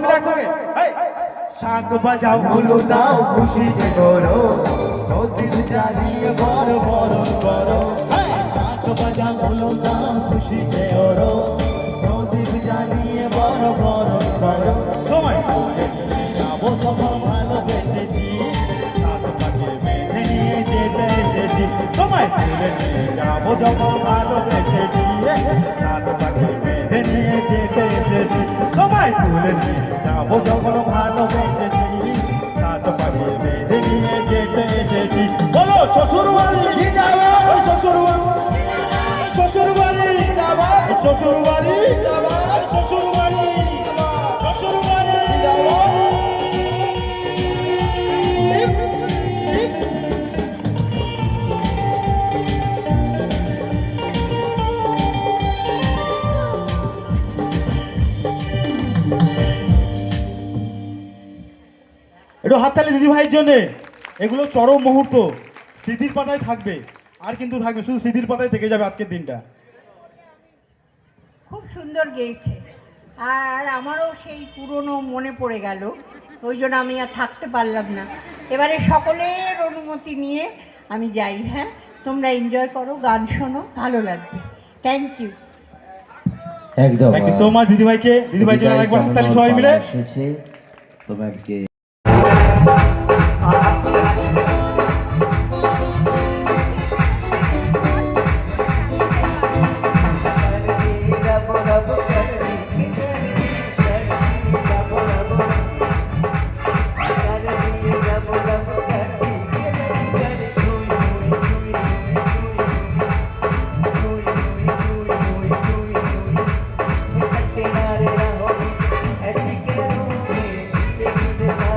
মিলে একসঙ্গে শাঁখ বাজাও হলো দাও খুশি যে করো, নদীর চারিয়ে বড় বড় করো। শাঁখ বাজাও হলো দাও খুশি যে করো, নদীর চারিয়ে বড় বড় করো। সময় যাবো তখন ভালোবেসেছি, সাত পাকে বেঁধে নিয়ে যেতে এসেছি। সময় যাবো যখন ভালোবেসেছি, সাত পাকে বেঁধে নিয়ে যেতে এসেছি। সময় তুলে যাবো যখন ভালোবেসেছি, সাত পাকে বেঁধে নিয়ে যেতে এসেছি। বলো শ্বশুর বাড়ি যাবো, শ্বশুর বাড়ি, শ্বশুর বাড়ি যাবো, শ্বশুর বাড়ি যাবো, শ্বশুর বাড়ি, শ্বশুর বাড়ি যাবো। একটু হাততালি দিদি ভাইয়ের জন্য। এগুলো চরম মুহূর্ত, স্মৃতির পাতায় থাকবে, আর কিন্তু থাকবে শুধু স্মৃতির পাতায় থেকে যাবে আজকের দিনটা। খুব সুন্দর গেয়েছে, আর আমারও সেই পুরনো মনে পড়ে গেল, ওই জন্য আমি আর থাকতে পারলাম না। এবারে সকলের অনুমতি নিয়ে আমি যাই। হ্যাঁ, তোমরা এনজয় করো, গান শোনো, ভালো লাগবে। Thank you. একদম থ্যাংক ইউ সো মাচ দিদিভাইকে। দিদিভাইয়ের জন্য আরেকবার হাততালি সবাই মিলে। এসেছে তো ম্যামকে ऐसी क्या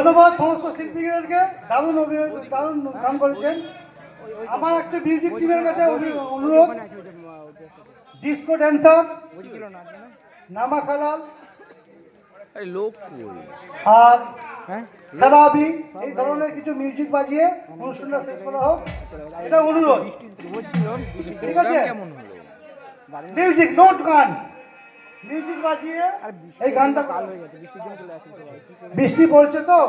ধন্যবাদ সমস্ত শিল্পীদেরকে, দারুণ গান করেছেন। আমার একটা মিউজিক টিমের কাছে অনুরোধ, ডিস্কো ড্যান্সার নামা খালাল লোক আর সারাবি এই ধরনের কিছু মিউজিক বাজিয়ে অনুষ্ঠানটা শেষ করা হোক, এটা অনুরোধ। ঠিক আছে, মিউজিক নোট গান, মিউজিক বাজিয়ে এই গানটা। বৃষ্টি পড়ছে তো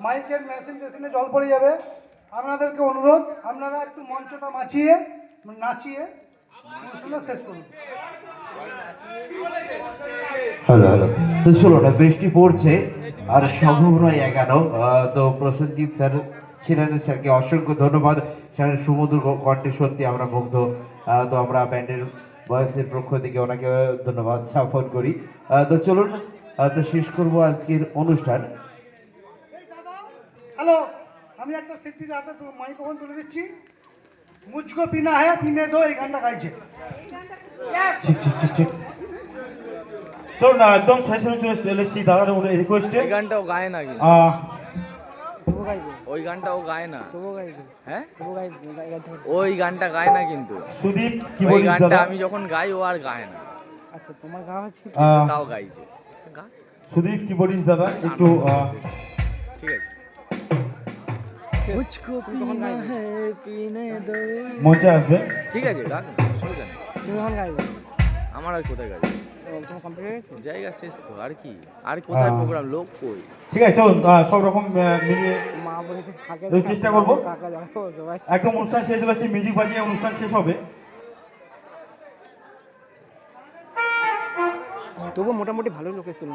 মাইকের মেশিনে জল পড়ে যাবে। আপনাদেরকে অনুরোধ, আপনারা একটু মঞ্চটা নাচিয়ে অনুষ্ঠানটা শেষ করুন। হ্যালো হ্যালো, তো চলো না, বৃষ্টি পড়ছে আর সম্ভব নয় এগানো। তো প্রসেনজিৎ স্যার ছিলেন, স্যারকে অসংখ্য ধন্যবাদ। স্যারের সুমধুর কণ্ঠে সত্যি আমরা মুগ্ধ। তো আমরা ব্যান্ডের বয়সের পক্ষ থেকে ওনাকে ধন্যবাদ জ্ঞাপন করি। তো চলুন, তো শেষ করবো আজকের অনুষ্ঠান। হ্যালো, আমি একটা শিল্পীর হাতে মাইক্রোফোন তুলে দিচ্ছি। মুঝকো পিনা হ্যাঁ পিনে দো, এই গানটা গাইছে। ঠিক ঠিক ঠিক ঠিক। চলো না, একদম শেষে চলে এসেছি দাদার রিকোয়েস্টে। ওই গানটা ও গায় না কিন্তু, ওই গানটা ও গায় না। হ্যাঁ, ওই গানটা গায় না কিন্তু। সুদীপ কি ওই বলিস গানটা দাদা? আমি যখন গাই ও আর গায় না। আচ্ছা, তোমার গাওয়া আছে? তাও গাইছে। গা, সুদীপ কি বলিস দাদা? একটু ঠিক আছে। মুঝকো পিনা है पीने दो। মঞ্চে আসবে। ঠিক আছে, গান অসুবিধা নেই। তুমি কখন গাইবে? আমার আর কোথায় গাইবে, তোমার কমপ্লিট হয়ে গেছে? জায়গা শেষ তো, আর কি, আর কোথায় প্রোগ্রাম, লোক কই। ঠিক আছে, চলুন সব রকম মিলিয়ে মা বলেছে থাকে, চেষ্টা করবো। কাকা যাবো সবাই। একদম অনুষ্ঠান শেষ হলে সেই মিউজিক বাজিয়ে অনুষ্ঠান শেষ হবে। তবু মোটামুটি ভালো লোক এসেছিল,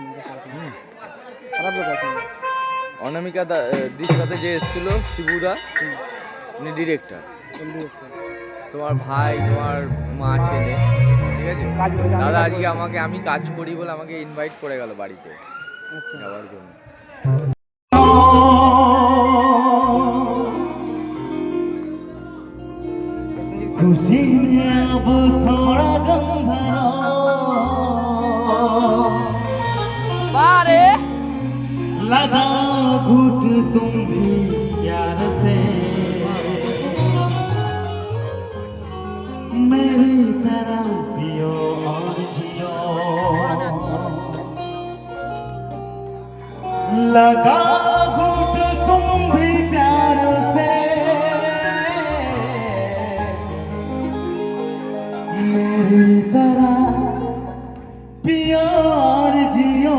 খারাপ লোক আছে। অনামিকা দির সাথে যে এসেছিল শিবুদা, উনি ডিরেক্টর। তোমার ভাই, তোমার মা ছেলে, ঠিক আছে। দাদা আজকে আমাকে, আমি কাজ করি বলে আমাকে ইনভাইট করে গেল বাড়িতে যাওয়ার জন্য। खुशी में अब थोड़ा गम भरा, लगा घुट तुम भी प्यार से, मेरी तरह पियो और जियो, लगा घुट तुम भी प्यार से, मेरी तरह पियो और जियो।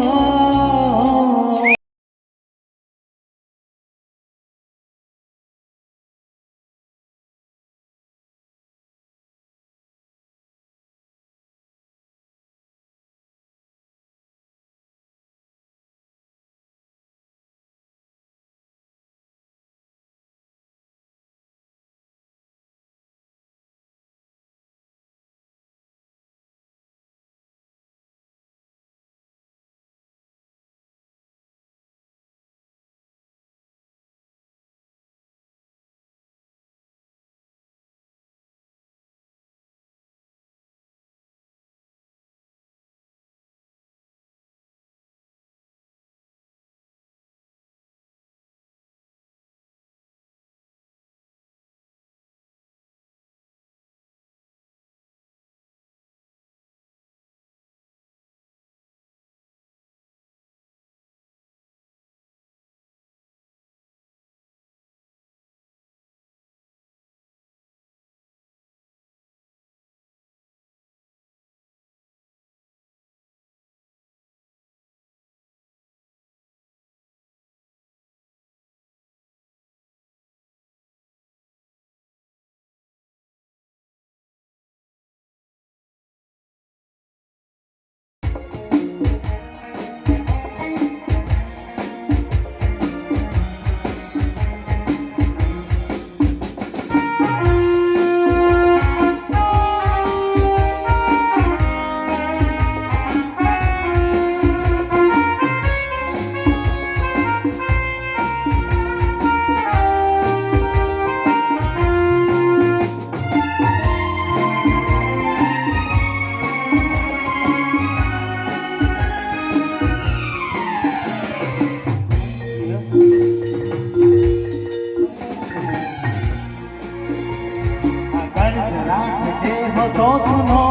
देह तो सुनो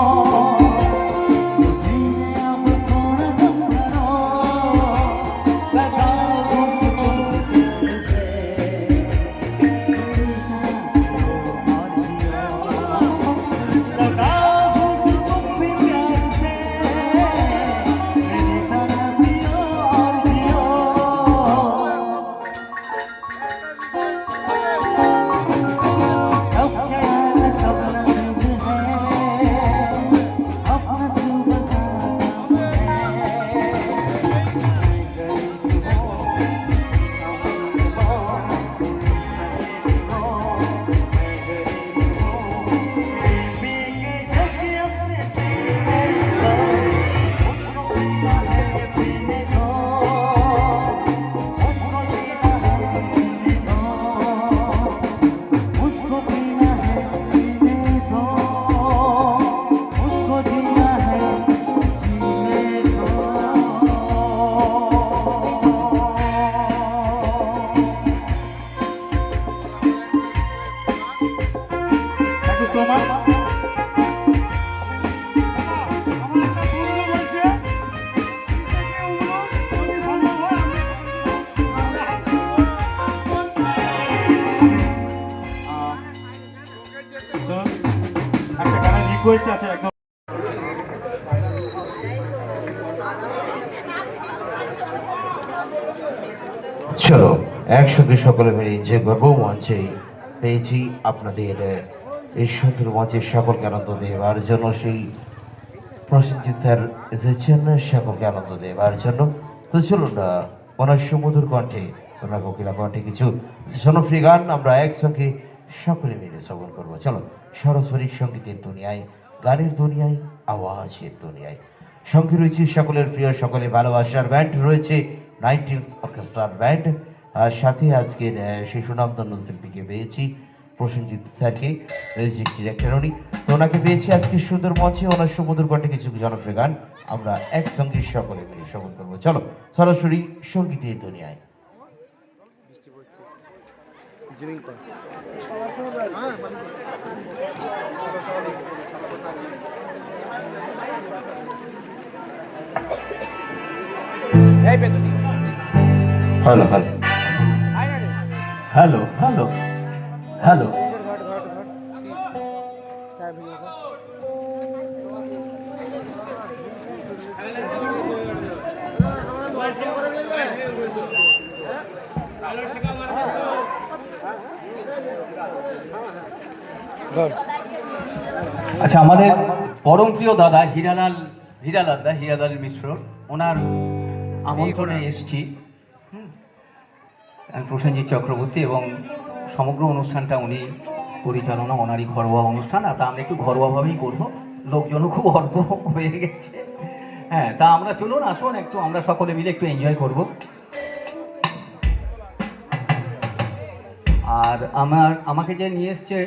একটা গানে রিকোয়েস্ট আছে একদম চলো একসঙ্গে সকলে মিলে এনজয় করবো। মঞ্চে পেয়েছি আপনাদের এই সুন্দর মঞ্চের সকলকে আনন্দ দেওয়ার জন্য সেই প্রসেনজিৎ স্যার এসেছেন সকলকে আনন্দ দেওয়ার জন্য। তো চলুন না ওনার সুমধুর কণ্ঠে, ওনার কোকিলা কণ্ঠে কিছু জনপ্রিয় গান আমরা একসঙ্গে সকলে মিলে শ্রবণ করবো। চলো সরাসরি সঙ্গীতের দুনিয়ায়, গানের দুনিয়ায়, আওয়াজের দুনিয়ায়। সঙ্গে রয়েছে সকলের প্রিয়, সকলে ভালোবাসার ব্যান্ড রয়েছে নাইনটিন্স অর্কেস্ট্রার ব্যান্ড। আর সাথে আজকের সেই সুনামধন্য শিল্পীকে পেয়েছি প্রসেনজিৎ স্যারকে, মিউজিক ডিরেক্টর উনি। তো ওনাকে পেয়েছি আজকে সুন্দর মঞ্চে, ওনার সুমধুর কণ্ঠে কিছু জনপ্রিয় গান আমরা একসঙ্গে সকলে মিলে শ্রবণ করবো। চলো সরাসরি সঙ্গীতের দুনিয়ায়। Hello hello hello hello hello. আচ্ছা, আমাদের পরম প্রিয় দাদা হীরালাল মিশ্র, ওনার আমন্ত্রণে এসছি। প্রসেনজিৎ চক্রবর্তী, এবং সমগ্র অনুষ্ঠানটা উনি পরিচালনা, ওনারই ঘরোয়া অনুষ্ঠান। আর তা আমরা একটু ঘরোয়াভাবেই করবো, লোকজনও খুব অল্প হয়ে গেছে। হ্যাঁ, তা আমরা চলুন, আসুন একটু আমরা সকলে মিলে একটু এনজয় করব। আর আমাকে যে নিয়ে এসছে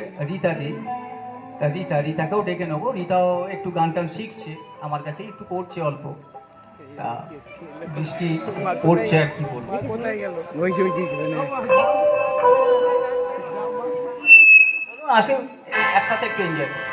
রীতাকেও ডেকে নেবো। রীতাও একটু গান টান শিখছে, আমার কাছে একটু করছে অল্প। বৃষ্টি পড়ছে আর কি বলবো। আসে একসাথে একটু এনজয় করবো।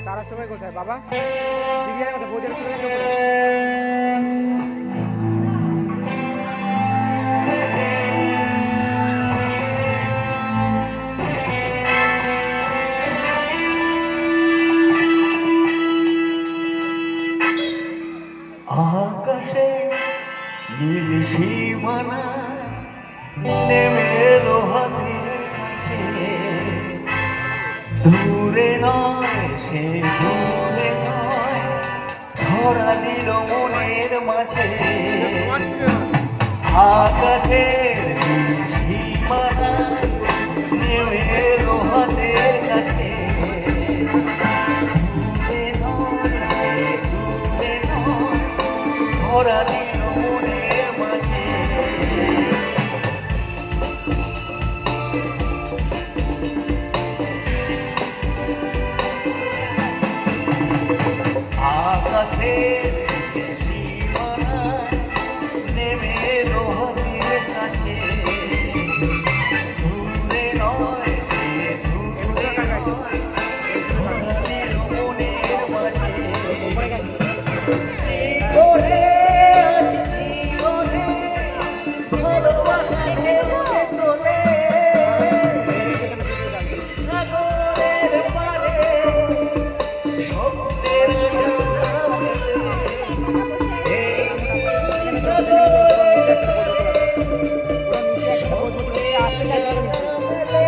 তারা সবাই কোথায় বাবা? দিদিয়ার কথা বোঝার চলে গেছে। আকাশে নীল সীমানা নেমে এলো হাতের কাছে, দূরে নয় সে দূরে নয়, ধরা দিল মনের মাঝে। আকাশের নীল সীমানা নেমে এলো হাতের কাছে, ভরা দিল মনের মাঝে আকাশের সীমানায় নেমে এলো হাতের কাছে দূরে নয় সে দূরে নয় ভরা দিল মনের মাঝে করে আসছি করে ভালোবাসা ঢেউতে তোলে সাগরের পারে স্বপ্নের জানা মেলে এই সাগরের পারে স্বপ্নের জানা মেলে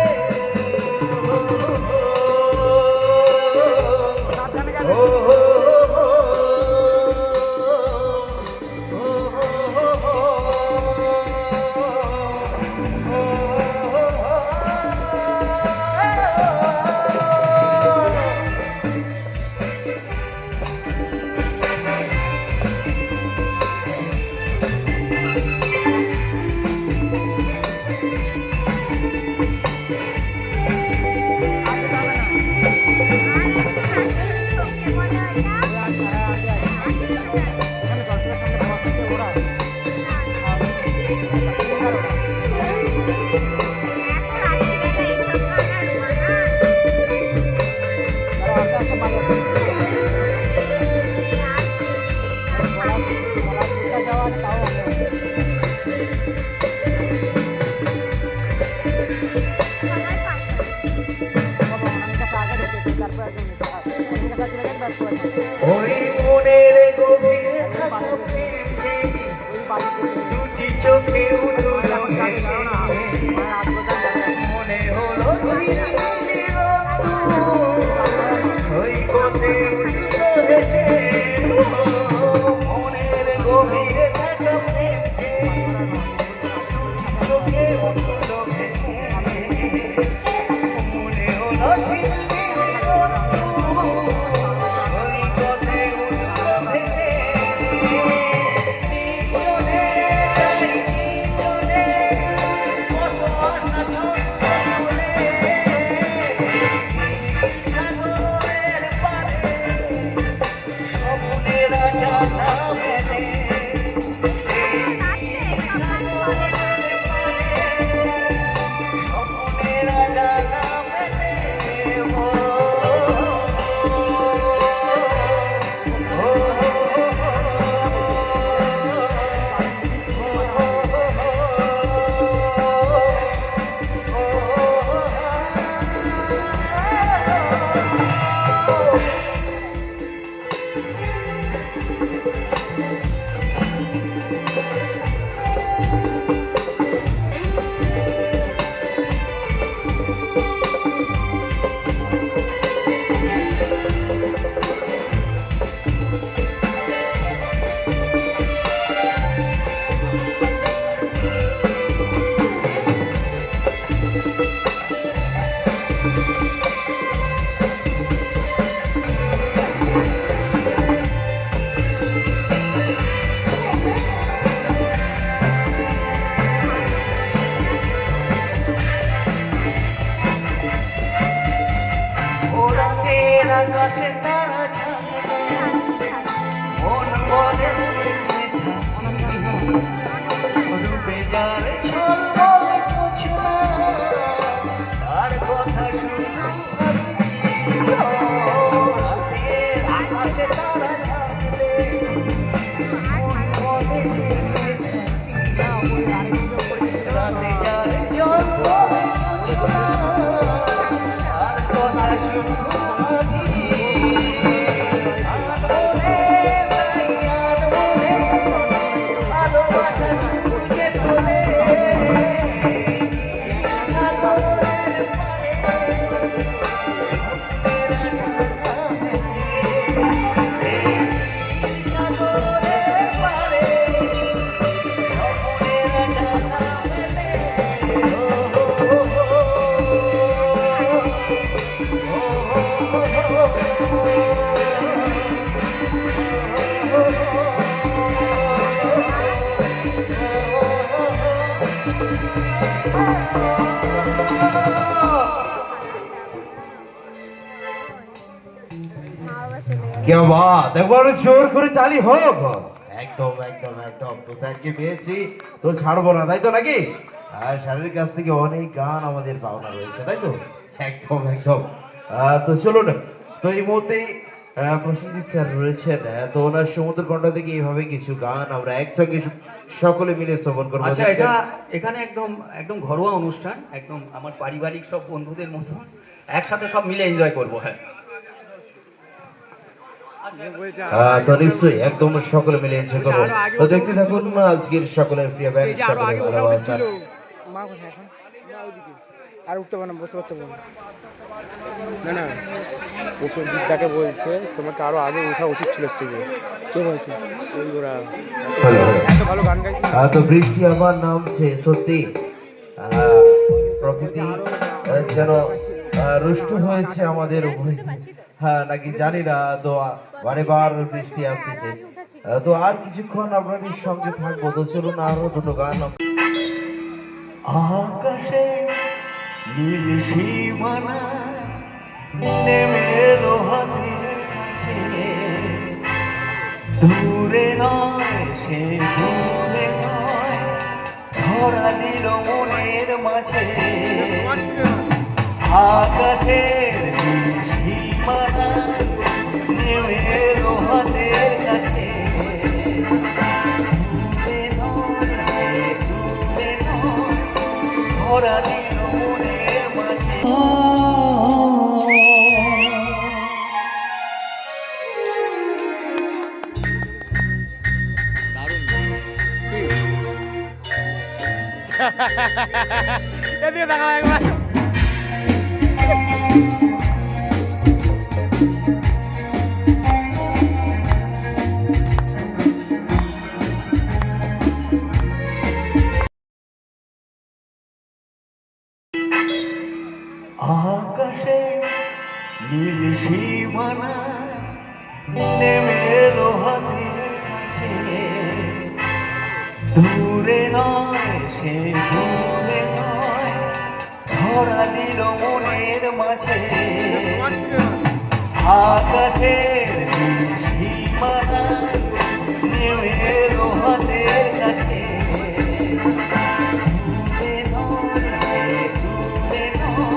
ওই মনের গভীরে থাকা প্রেম যে দুটি চোখে উঠো মনে হলো ঝিলমিলি রোদ্দুর, ওই পথে উঠলো হেসে মনের গভীরে থাকা প্রেম যে দুটি চোখে উঠলো হেসে মনে হলো ঝিলমিলি রোদ্দুর, ওই পথে উঠলো হেসে জীবনে জীবনে কত আশা ছড়ালে সাগরের পারে স্বপ্নের জানা মেলে স্বপ্নের জানা মেলে ওরা তেরা কাছে তারা ছাড়বে মন বলে রূপে যার ছল বলে কিছু না তার কথা শুধু রাতের আকাশে তারা ছাড়বে মন বলে রাতে যার ছল বলে কিছু না তার কথা শুধু ভালোবাসা বুঝে তোলে সাগরের পারে क्या बात, একবার জোর করে তালি হোক। একদম একদম একদম, তো স্যারকে পেয়েছি তো ছাড়বো না, তাই তো নাকি? আর স্যারের কাছ থেকে অনেক গান আমাদের পাওনা রয়েছে, তাই তো? একদম একদম। তো চলুন, তো এই মুহূর্তেই প্রসেনজিৎ স্যার রয়েছেন, তো ওনার সমুদ্র কণ্ঠ থেকে এইভাবে কিছু গান আমরা একসঙ্গে সকলে মিলে শ্রবণ করবো। আচ্ছা, এটা এখানে একদম একদম ঘরোয়া অনুষ্ঠান, একদম আমার পারিবারিক সব বন্ধুদের মতো একসাথে সব মিলে এনজয় করবো। হ্যাঁ, তো নিশ্চয়ই একদম সকলে মিলে এনজয় করবো। তো দেখতে থাকুন আজকের সকলের প্রিয় ব্যান্ড, সকলের ভালোবাসা। মা কোথায় এখন? না ওইদিকে। আর উঠতে পারে না, বসে করতে পারে না। না না, প্রসেনজিৎদাকে বলছে তোমাকে আরো আগে ওঠা উচিত ছিল স্টেজে। কে বলছে? ওই ওরা এত ভালো গান গাইছে। তো বৃষ্টি আবার নামছে, সত্যি প্রকৃতি যেন রুষ্ট হয়েছে আমাদের উপরে, হ্যাঁ নাকি জানি না। তো বারেবার বৃষ্টি আসতেছে, তো আর কিছুক্ষণ আপনাদের সঙ্গে থাকবো। তো চলুন আরো দুটো গান। আকাশে নীল সীমানা নেমে এলো হাতের কাছে, দূরে নয় সে দূরে নয়, ধরা দিল মনের মাঝে। আকাশের নীল সীমানা নেমে এলো হাতের কাছে, দূরে নয় সে দূরে নয়, ধরা দিল মনের মাঝে। এদিকে তাকাও একবার। আকাশে নীল সীমানা নেমে এলো হাতের কাছে, দূরে নয় সে দূরে নয়, ধরা দিল মনের মাঝে। আকাশের নীল সীমানা নেমে এলো হাতের কাছে, দূরে নয় সে দূরে নয়,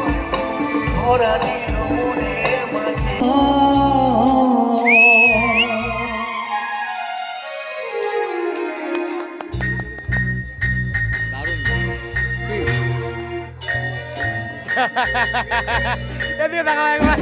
ধরা দিল মনের মাঝে। এদিকে তাকাও একবার।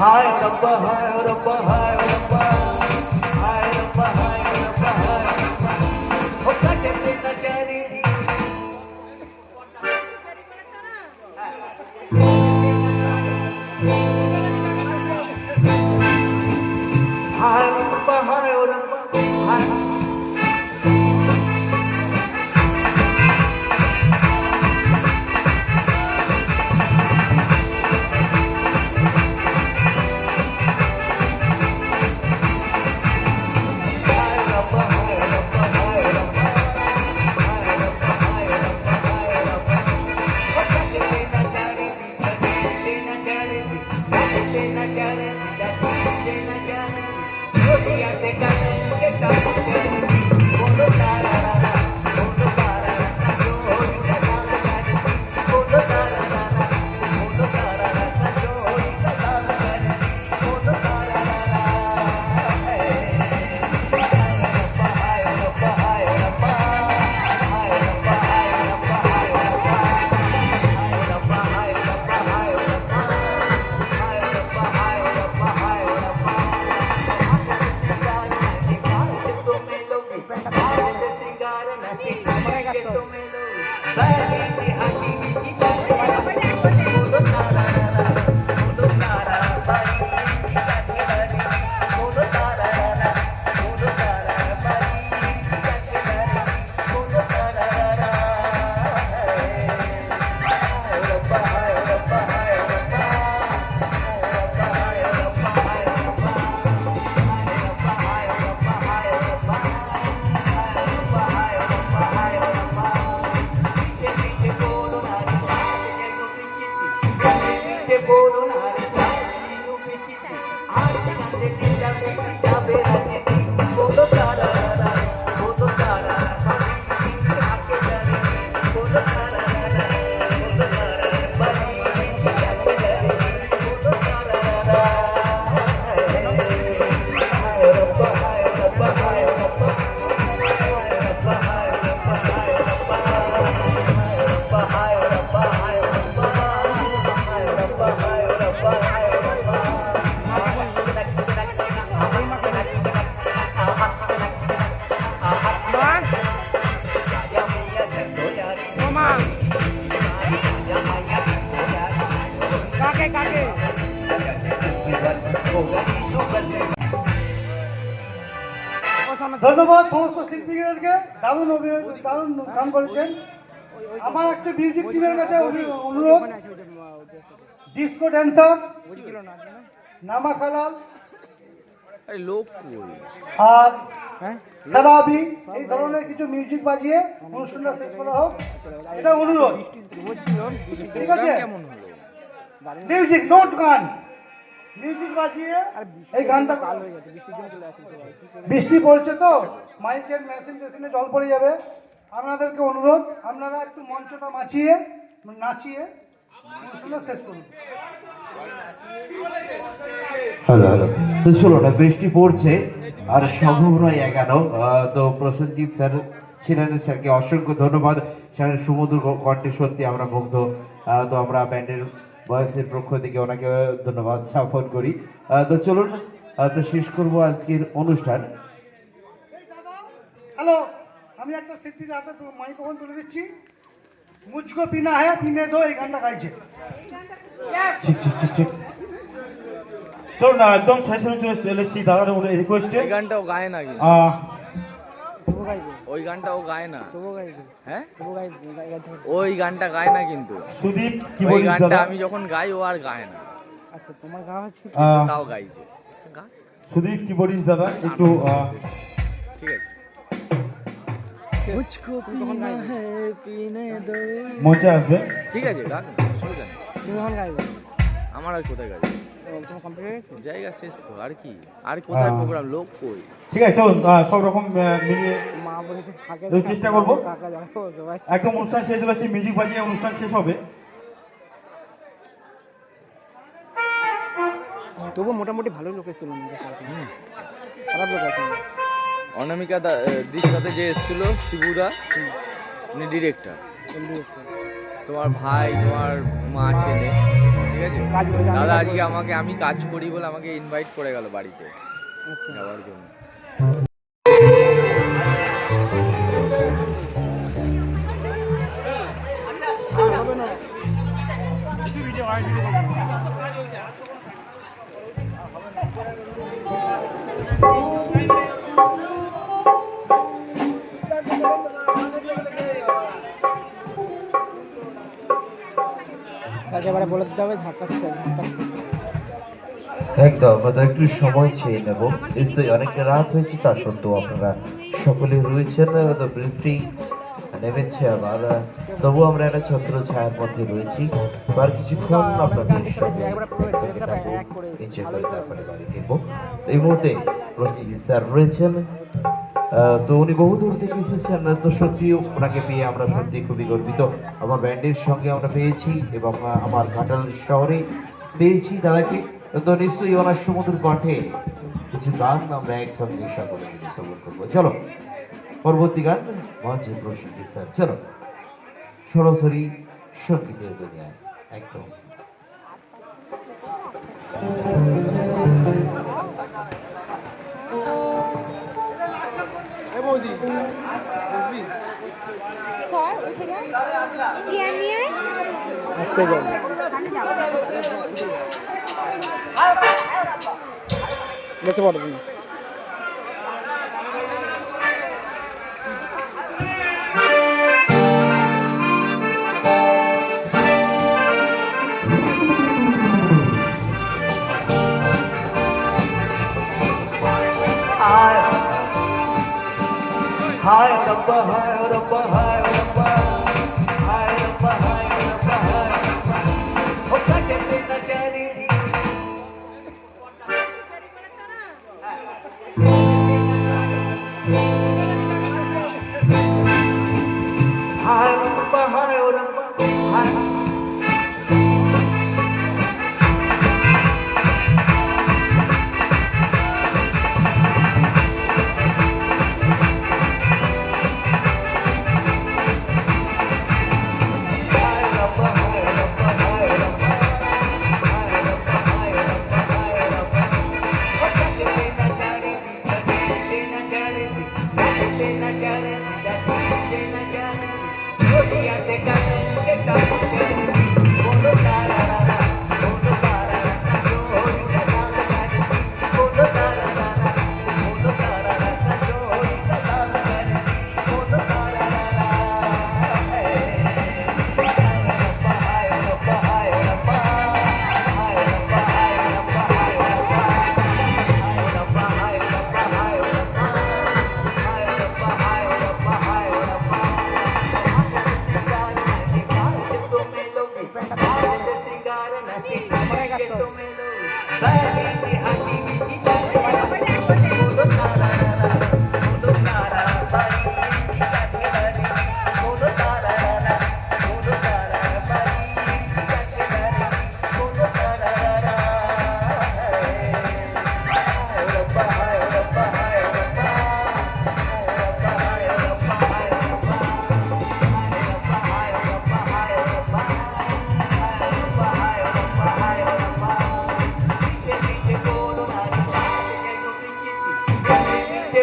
हाय रब्बा हाय रब्बा हाय रब्बा, हाय रब्बा हाय रब्बा हाय रब्बा, हो कटे से नचारी हाय रब्बा हाय रब्बा हाय। ধন্যবাদ সমস্ত শিল্পীদেরকে, দারুণ গান করেছেন। আমার একটা মিউজিক টিমের কাছে অনুরোধ, ডিস্কো ড্যান্সার নামা খালাল আরে লোক কই? আর সারাবি এই ধরনের কিছু মিউজিক বাজিয়ে অনুষ্ঠানটা শেষ করা হোক, এটা অনুরোধ। ঠিক আছে, কেমন হলো? মিউজিক নোট গান, মিউজিক বাজিয়ে এই গানটা। বৃষ্টি পড়ছে তো মাইকের মেশিনে জল পড়ে যাবে। আপনাদেরকে অনুরোধ, আপনারা একটু মঞ্চটা নাচিয়ে অনুষ্ঠানটা শেষ করুন। হ্যালো তো চলো না, বৃষ্টি পড়ছে আর সম্ভব নয় এগানো। তো প্রসেনজিৎ স্যার ছিলেন, স্যারকে অসংখ্য ধন্যবাদ। স্যারের সুমধুর কণ্ঠে সত্যি আমরা মুগ্ধ। তো আমরা ব্যান্ডের বয়সের পক্ষ থেকে ওনাকে ধন্যবাদ জ্ঞাপন করি। তো চলুন তো শেষ করবো আজকের অনুষ্ঠান। হ্যালো, আমি একটা শিল্পীর হাতে মাইক্রোফোন তুলে দিচ্ছি। মুঝকো পিনা হ্যাঁ পিনে দো, এই গানটা গাইছে। ঠিক চলো না, একদম শেষে চলে এসেছি দাদার রিকোয়েস্টে। ওই গানটাও গায় না কিন্তু, ওই গানটা ও গায় না। হ্যাঁ, ওই গানটা গায় না কিন্তু। সুদীপ কি ওই বলিস গানটা দাদা? আমি যখন গাই ও আর গায় না, আচ্ছা তোমার গাওয়া আছে? তাও গাইছে। গা, সুদীপ কি বলিস দাদা? একটু ঠিক আছে। মুঝকো পিনা है पीने दो। মঞ্চে আসবে। ঠিক আছে, গান অসুবিধা নেই। তুমি কখন গাইবে? আমার আর কোথায় গাই, তোমার কমপ্লিট হয়ে গেছে? জায়গা শেষ তো, আর কি, আর কোথায় প্রোগ্রাম, লোক কই? ঠিক আছে চলুন, সব রকম মিলিয়ে মা বলেছে ফাঁকে চেষ্টা করবো। কাকা যাবো সবাই। একদম অনুষ্ঠান শেষ হলে সেই মিউজিক বাজিয়ে অনুষ্ঠান শেষ হবে। তবু মোটামুটি ভালো লোক এসেছিল, খারাপ লোক আছে। অনামিকা দির সাথে যে এসেছিল শিবুরা, উনি ডিরেক্টর। তোমার ভাই, তোমার মা ছেলে, ঠিক আছে। দাদা আজকে আমাকে, আমি কাজ করি বলে আমাকে ইনভাইট করে গেল বাড়িতে যাওয়ার জন্য। স্যারকে এবারে বলে দিতে হবে ধাক্কা একদম, আমরা একটু সময় চেয়ে নেব। নিশ্চয়ই অনেকটা রাত হয়েছে, তা সত্ত্বেও আপনারা সকলে রয়েছেন। বৃষ্টি নেমেছে আবার, তবু আমরা একটা ছত্র ছায়ার মধ্যে রয়েছি। আর কিছুক্ষণ আপনাদের সঙ্গে নিচে করে তারপরে বাড়ি ফিরবো। এই মুহূর্তে প্রসেনজিৎ স্যার রয়েছেন, তো উনি বহু দূর থেকে এসেছেন। তো সত্যি ওনাকে পেয়ে আমরা সত্যি খুবই গর্বিত। আমার ব্যান্ডের সঙ্গে আমরা পেয়েছি এবং আমার ঘাটাল শহরে পেয়েছি দাদাকে। তো নিশ্চয়ই ওনার সমুদ্র কণ্ঠে কিছু গান আমরা একসঙ্গে সকলে মিলে শ্রবণ করবো। চলো পরবর্তী গান মঞ্চে প্রসেনজিৎ স্যার। চলো সরাসরি সঙ্গীতের দুনিয়ায় একদম। স্যার উঠে যান, চেয়ার নিয়ে আসতে যাবো। বসে পড়ো তুমি। हाय रब्बा हाय रब्बा हाय रब्बा हाय रब्बा हाय रब्बा हाय रब्बा हो कहते न जाने हाय रब्बा हाय रब्बा हाय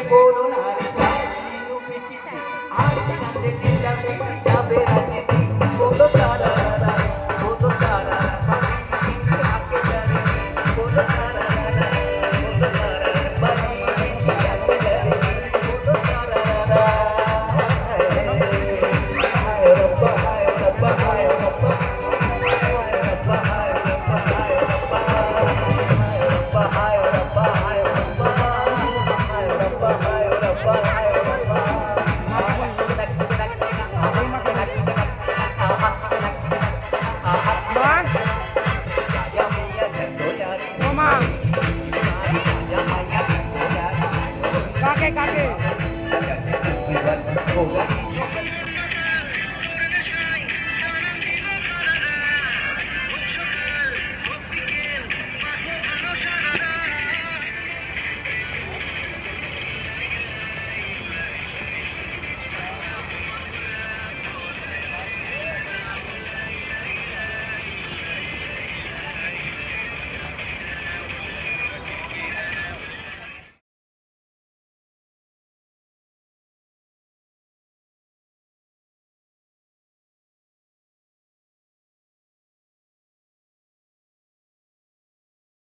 করোনার চাইও পিছিয়ে আজ কাঁদে যাবে যাবে রাতে বলো তারা বলো তারা আকে জানে বলো তারা বলো তারা বাড়ি আকে জানে বলো তারা হায় রব্বা হায় রব্বা হায় রব্বা কাকে কাকে होगा